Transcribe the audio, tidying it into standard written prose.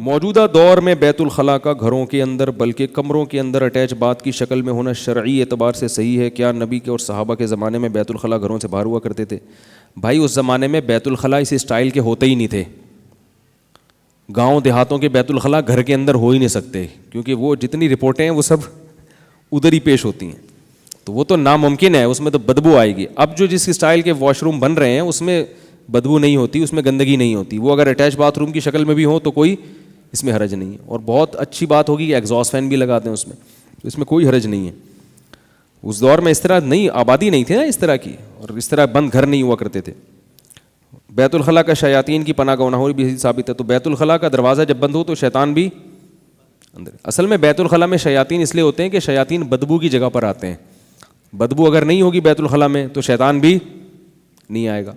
موجودہ دور میں بیت الخلاء کا گھروں کے اندر بلکہ کمروں کے اندر اٹیچ بات کی شکل میں ہونا شرعی اعتبار سے صحیح ہے کیا؟ نبی کے اور صحابہ کے زمانے میں بیت الخلاء گھروں سے باہر ہوا کرتے تھے؟ بھائی اس زمانے میں بیت الخلاء اس اسٹائل کے ہوتے ہی نہیں تھے. گاؤں دیہاتوں کے بیت الخلاء گھر کے اندر ہو ہی نہیں سکتے, کیونکہ وہ جتنی رپورٹیں ہیں وہ سب ادھر ہی پیش ہوتی ہیں, تو وہ تو ناممکن ہے, اس میں تو بدبو آئے گی. اب جو جس اسٹائل کے واش روم بن رہے ہیں اس میں بدبو نہیں ہوتی, اس میں گندگی نہیں ہوتی, وہ اگر اٹیچ باتھ روم کی شکل میں بھی ہو تو کوئی اس میں حرج نہیں ہے. اور بہت اچھی بات ہوگی کہ ایگزاسٹ فین بھی لگاتے ہیں اس میں, تو اس میں کوئی حرج نہیں ہے. اس دور میں اس طرح نہیں, آبادی نہیں تھی نا اس طرح کی, اور اس طرح بند گھر نہیں ہوا کرتے تھے. بیت الخلاء کا شیاطین کی پناہ گاہ نہ ہونا بھی ثابت ہے. تو بیت الخلاء کا دروازہ جب بند ہو تو شیطان بھی اندر. اصل میں بیت الخلاء میں شیاطین اس لیے ہوتے ہیں کہ شیاطین بدبو کی جگہ پر آتے ہیں. بدبو اگر نہیں ہوگی بیت الخلاء میں تو شیطان بھی نہیں آئے گا.